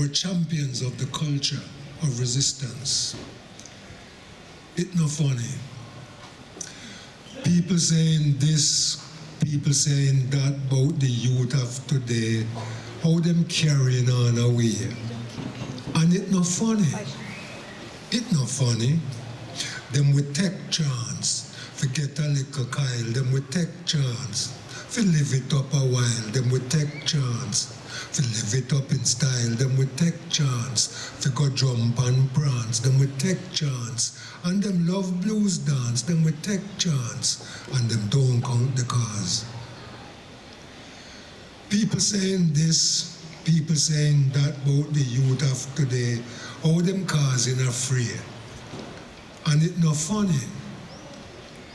were champions of the culture of resistance. It's not funny. People saying this, people saying that about the youth of today, how them carrying on away. And it's not funny. It's not funny. Them we take chance, forget a little Kyle, them we take chance. If you live it up a while, then we take chance. If you live it up in style, then we take chance. If you go jump and prance, then we take chance. And them love blues dance, then we take chance. And them don't count the cause. People saying this, people saying that about the youth of today, how them causing a fray. And it's not funny.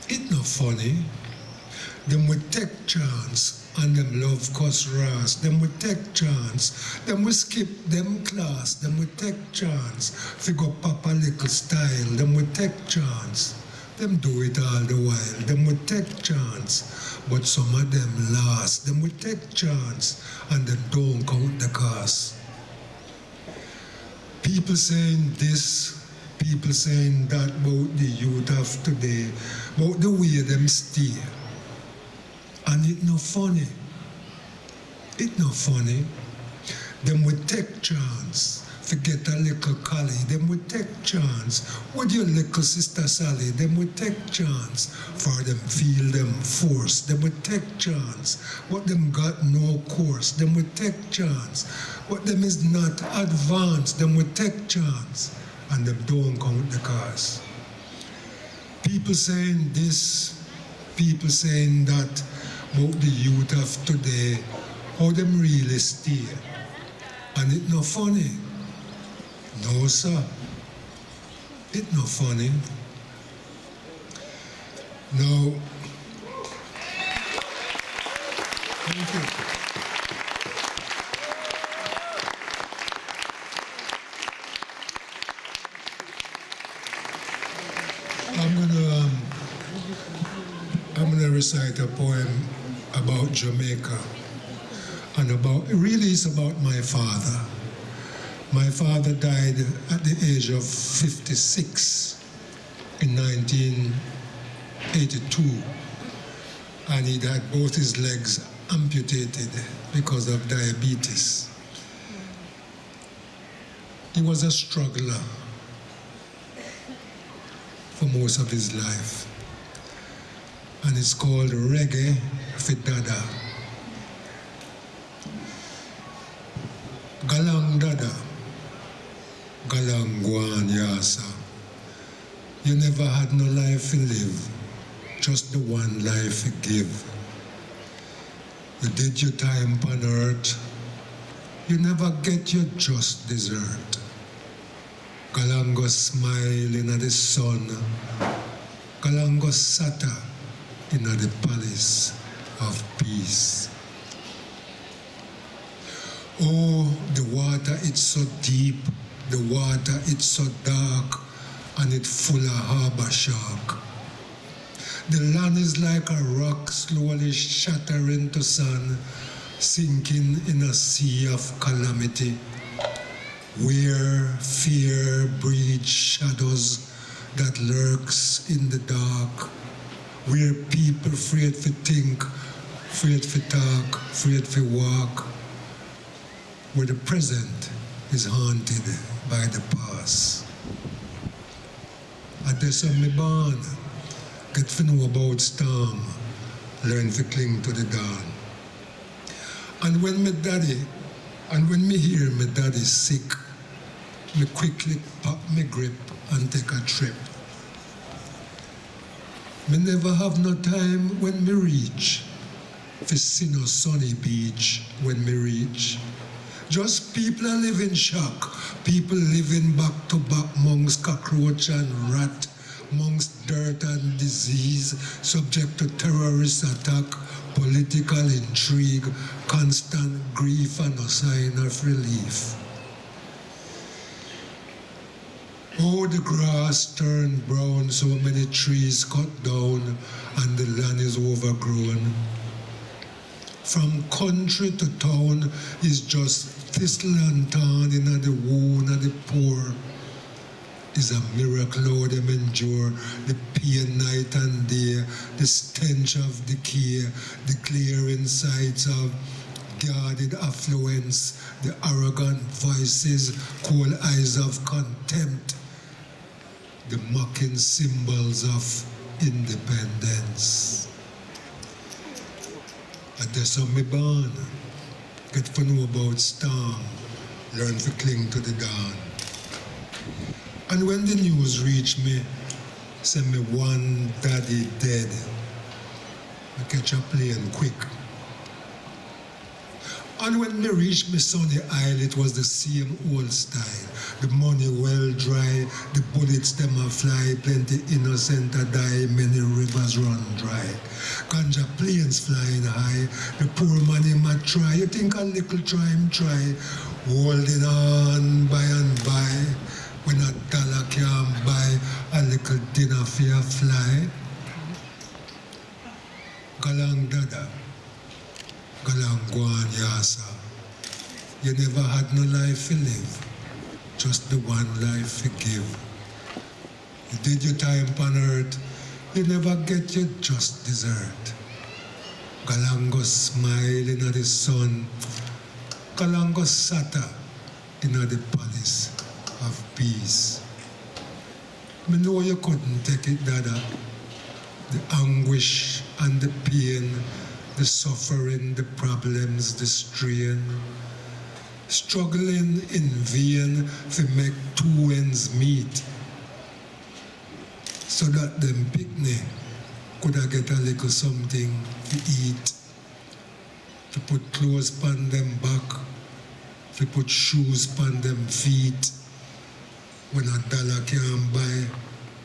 It's not funny. Them we take chance, and them love cuss ras. Them we take chance. Them we skip them class. Them we take chance. Figure papa little style. Them we take chance. Them do it all the while. Them we take chance. But some of them last. Them we take chance, and them don't count the cost. People saying this, people saying that about the youth of today, about the way them stay. And it's not funny. It's not funny. Them would take chance. Forget a little Collie. Them would take chance. With your little sister Sally, them would take chance. For them feel them force. Them would take chance. But them got no course. Them would take chance. But them is not advanced. Them would take chance. And them don't count the cost. People saying this, people saying that, about the youth of today, how them really stay. And it's not funny. No, sir. It's not funny. Now, thank you. I'm gonna recite a poem about Jamaica, and it really is about my father. My father died at the age of 56 in 1982, and he had both his legs amputated because of diabetes. He was a struggler for most of his life. And it's called Reggae for Dada. Galang Dada, Galang Guan Yasa. You never had no life to live, just the one life to give. You did your time on earth, you never get your just desert. Galango smiling at the sun, Galango Sata in the palace of peace. Oh, the water, it's so deep, the water, it's so dark, and it's full of harbor shark. The land is like a rock slowly shattering to sun, sinking in a sea of calamity, where fear breeds shadows that lurks in the dark, where people afraid to think, afraid to talk, afraid to walk, where the present is haunted by the past. At this me born, get to know about storm, learn to cling to the dawn. And when me hear my daddy sick, me quickly pop me grip and take a trip. Me never have no time when me reach, for see no sunny beach when me reach. Just people are living shock, people living back to back amongst cockroach and rat, amongst dirt and disease, subject to terrorist attack, political intrigue, constant grief and no sign of relief. Oh, the grass turned brown, so many trees cut down, and the land is overgrown. from country to town is just thistle and thorn in the wound of the poor. Is a miracle how them endure the pain night and day, the stench of decay, the glaring sights of guarded affluence, the arrogant voices, cold eyes of contempt, the mocking symbols of independence. And that's how me born. Get to know about storm, learn to cling to the dawn. And when the news reached me, say me one daddy dead, I catch a plane quick. And when me reached me sunny isle, it was the same old style. The money well dry, the bullets them a fly, plenty innocent a die, many rivers run dry. Ganja planes flying high, the poor man him a try. You think a little try him try, holding on by and by. When a dollar can buy a little dinner for a fly. Galang dada, galang guan yasa. You never had no life to live, just the one life to give. You did your time on earth, you never get your just dessert. Galango smile in the sun, galango sata in the palace of peace. Me know you couldn't take it, Dada. The anguish and the pain, the suffering, the problems, the strain. Struggling in vain to make two ends meet. So that them picnic could I get a little something to eat. To put clothes upon them back, to put shoes upon them feet. When a dollar can buy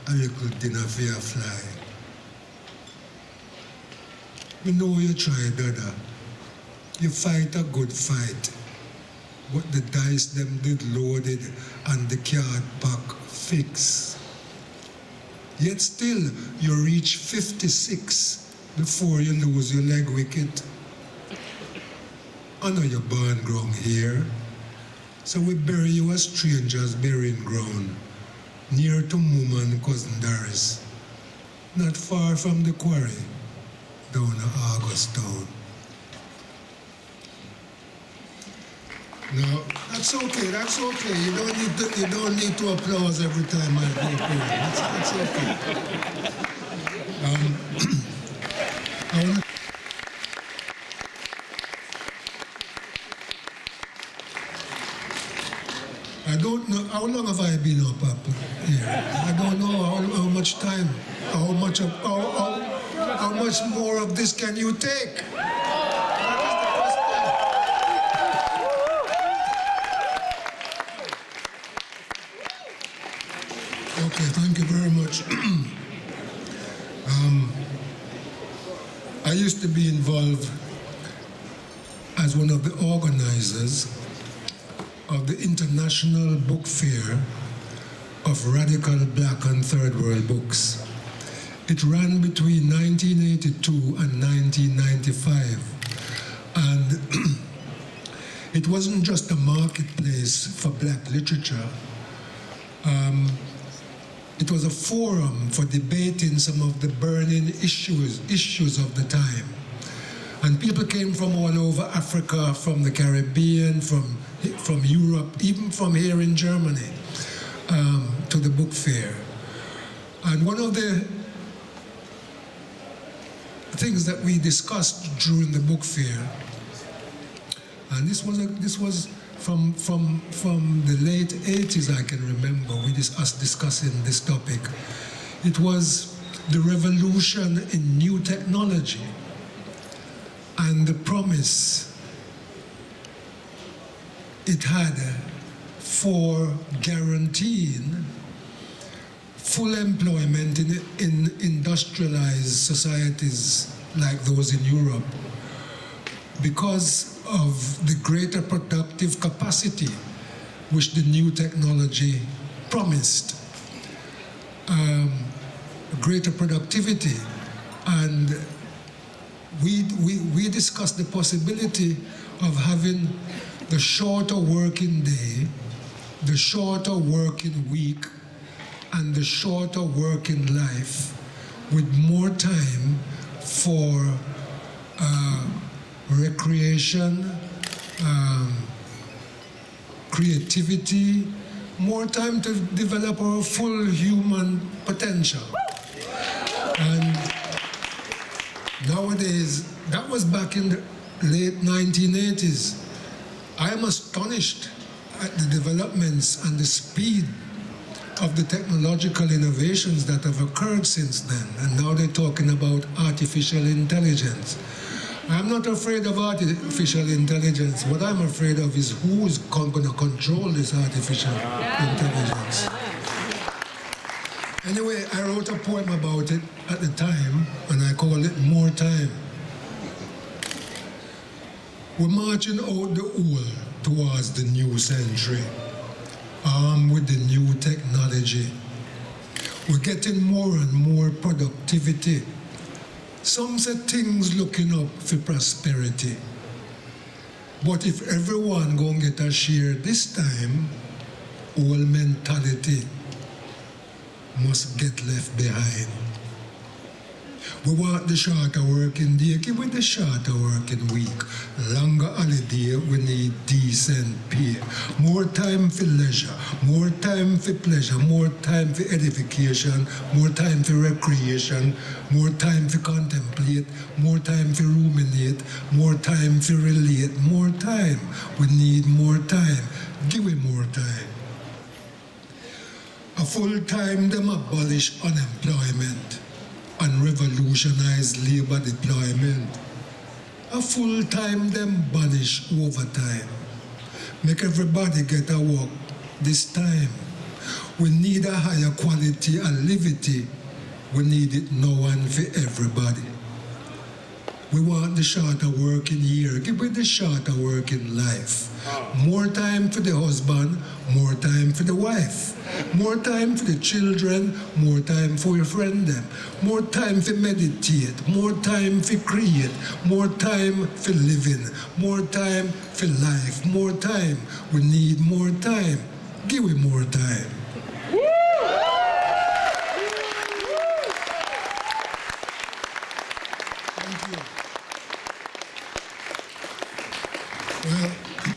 a little dinner for a fly. We know you try, Dada. You fight a good fight. But the dice them did loaded and the card pack fix. Yet still you reach 56 before you lose your leg wicket. I know you're born grown here. So we bury you as strangers burying ground, near to Muma and Cousin Doris, not far from the quarry, down to Augustown. No, that's okay, that's okay. You don't need to applause every time I go through. That's okay. I don't know, how long have I been up here? I don't know how much time, how much more of this can you take? That is the question. Okay, thank you very much. I used to be involved as one of the organizers of the International Book Fair of Radical Black and Third World Books. It ran between 1982 and 1995. And it wasn't just a marketplace for black literature. It was a forum for debating some of the burning issues of the time. And people came from all over Africa, from the Caribbean, from Europe, even from here in Germany, to the book fair. And one of the things that we discussed during the book fair, and this was from the late 80s, I can remember, us discussing this topic. It was the revolution in new technology and the promise it had for guaranteeing full employment in industrialized societies like those in Europe because of the greater productive capacity which the new technology promised. Greater productivity and we discussed the possibility of having the shorter working day, the shorter working week, and the shorter working life with more time for recreation, creativity, more time to develop our full human potential. And nowadays, that was back in the late 1980s. I am astonished at the developments and the speed of the technological innovations that have occurred since then. And now they're talking about artificial intelligence. I'm not afraid of artificial intelligence. What I'm afraid of is who is going to control this artificial intelligence. Anyway, I wrote a poem about it at the time, and I call it More Time. We're marching out the old towards the new century, armed with the new technology. We're getting more and more productivity. Some say things looking up for prosperity. But if everyone gonna get a share this time, all mentality must get left behind. We want the shorter working day, give it the shorter working week. Longer holiday, we need decent pay. More time for leisure, more time for pleasure, more time for edification, more time for recreation, more time for contemplate, more time for ruminate, more time for relate, more time. We need more time. Give it more time. A full time, them abolish unemployment and revolutionize labor deployment. A full time, them banish overtime. Make everybody get a work this time. We need a higher quality and livity. We need it now and for everybody. We want the shorter working year. Give me the shorter working life. More time for the husband, more time for the wife. More time for the children, more time for your friend them. More time for meditate, more time for create, more time for living, more time for life, more time. We need more time. Give me more time. Well,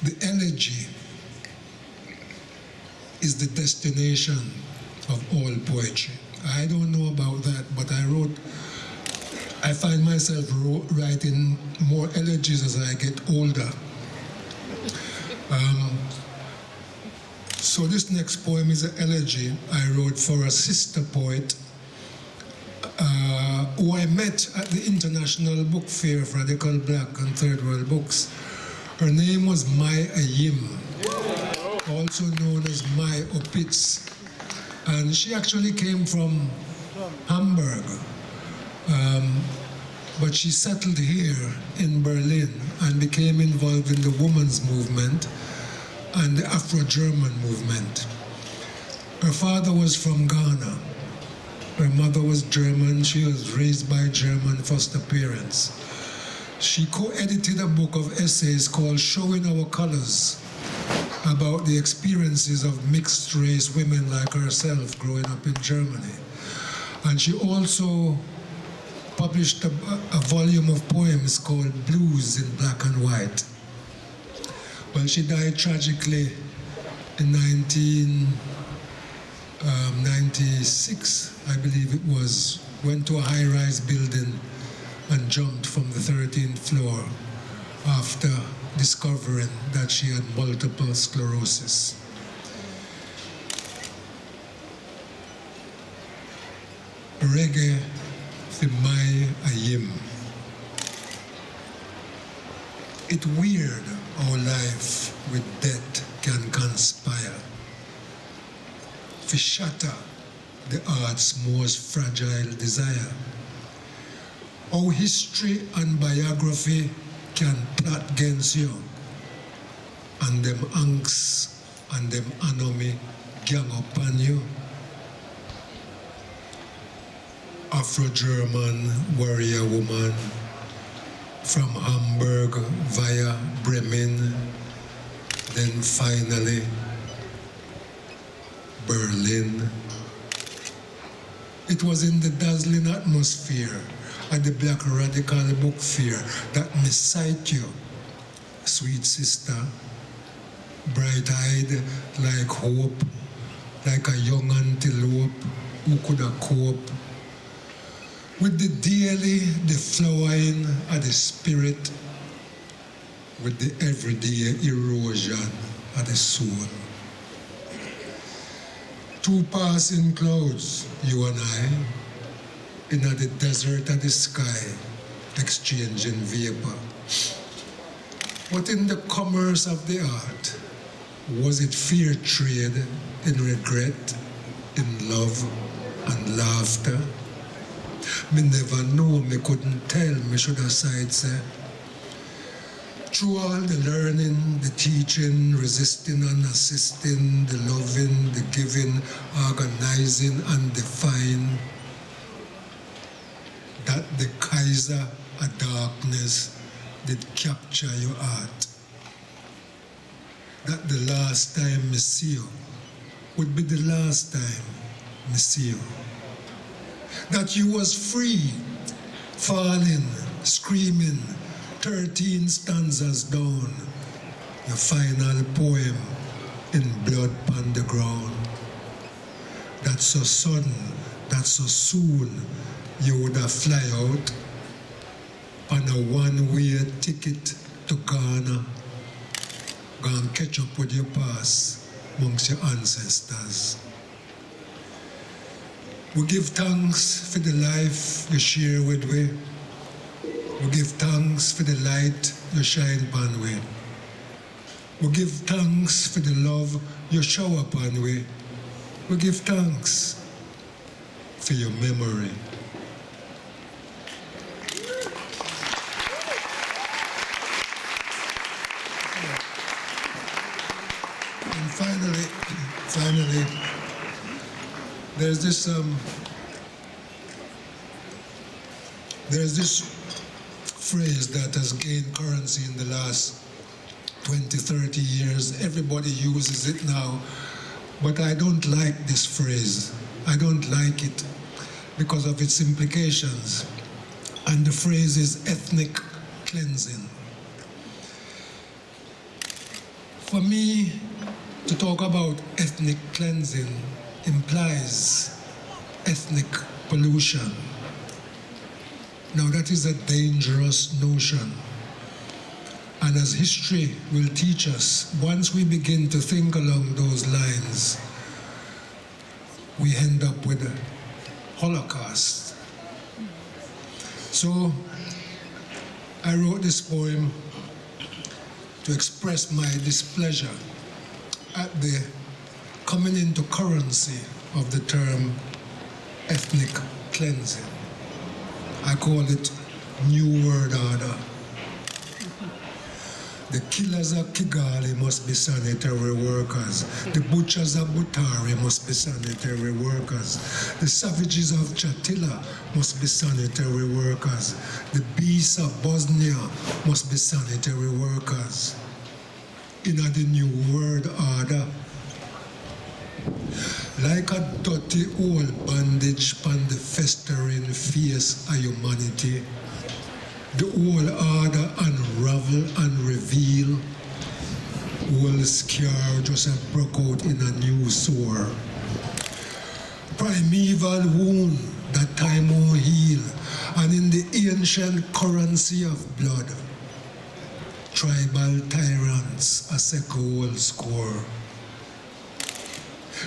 the elegy is the destination of all poetry. I don't know about that, but I find myself writing more elegies as I get older. So this next poem is an elegy I wrote for a sister poet who I met at the International Book Fair of Radical Black and Third World Books. Her name was Mai Ayim, also known as Mai Opitz. And she actually came from Hamburg, but she settled here in Berlin and became involved in the women's movement and the Afro-German movement. Her father was from Ghana. Her mother was German. She was raised by German foster parents. She co-edited a book of essays called Showing Our Colors, about the experiences of mixed race women like herself growing up in Germany. And she also published a volume of poems called Blues in Black and White. Well, she died tragically in 1996, I believe it was, went to a high-rise building and jumped from the 13th floor after discovering that she had multiple sclerosis. Reggae for Mai Ayim. It's weird how life with death can conspire to shatter the art's most fragile desire. How history and biography can plot against you, and them angst and them enemy gang upon you. Afro-German warrior woman, from Hamburg via Bremen, then finally Berlin. It was in the dazzling atmosphere at the Black Radical Book Fair that me sight you, sweet sister, bright-eyed like hope, like a young antelope who could have cope with the daily, the flowering of the spirit, with the everyday erosion of the soul. Two passing clouds, you and I, in the desert of the sky, exchanging vapor. But in the commerce of the art, was it fair trade in regret, in love and laughter? Me never know, me couldn't tell, me should have said, say. Through all the learning, the teaching, resisting and assisting, the loving, the giving, organizing and defying, that the Kaiser of darkness did capture your heart. That the last time me see you would be the last time me see you. That you was free, falling, screaming, 13 stanzas down, your final poem in blood on the ground. That so sudden, that so soon, you would have fly out on a one-way ticket to Ghana, go and catch up with your past amongst your ancestors. We give thanks for the life you share with we. We give thanks for the light you shine upon we. We give thanks for the love you shower upon we. We give thanks for your memory. And finally, there's this phrase that has gained currency in the last 20, 30 years. Everybody uses it now, but I don't like this phrase. I don't like it because of its implications. And the phrase is ethnic cleansing. For me, to talk about ethnic cleansing implies ethnic pollution. Now that is a dangerous notion. And as history will teach us, once we begin to think along those lines, we end up with a Holocaust. So I wrote this poem to express my displeasure at the coming into currency of the term ethnic cleansing. I call it New World Order. The killers of Kigali must be sanitary workers. The butchers of Butari must be sanitary workers. The savages of Chatila must be sanitary workers. The beasts of Bosnia must be sanitary workers. In the New World Order, like a dirty old bandage upon the festering face of humanity, the old order unravel and reveal, old scar just have broke out in a new sore. Primeval wound that time won't heal, and in the ancient currency of blood, tribal tyrants a second old score.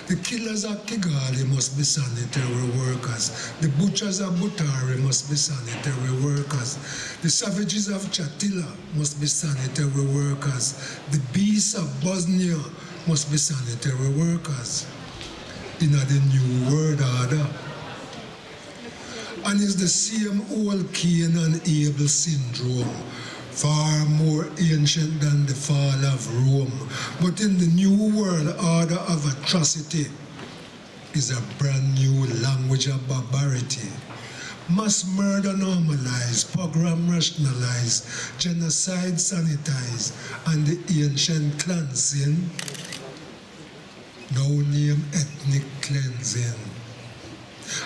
The killers of Kigali must be sanitary workers. The butchers of Butari must be sanitary workers. The savages of Chatila must be sanitary workers. The beasts of Bosnia must be sanitary workers. In the New World Order. And it's the same old Cain and Abel syndrome, far more ancient than the fall of Rome. But in the New World Order of atrocity is a brand new language of barbarity. Mass murder normalized, pogrom rationalized, genocide sanitized, and the ancient cleansing, now name ethnic cleansing.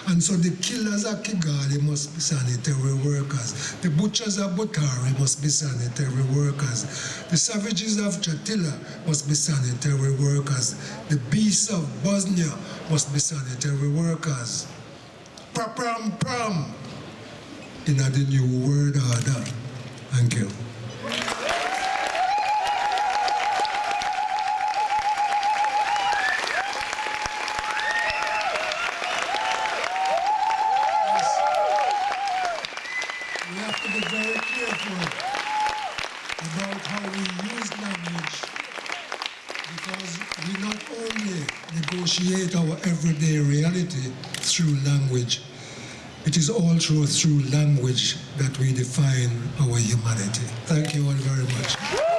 And so the killers of Kigali must be sanitary workers. The butchers of Butari must be sanitary workers. The savages of Chatila must be sanitary workers. The beasts of Bosnia must be sanitary workers. Pram pram in the new world order. Thank you. We have to be very careful about how we use language, because we not only negotiate our everyday reality through language, it is also through language that we define our humanity. Thank you all very much.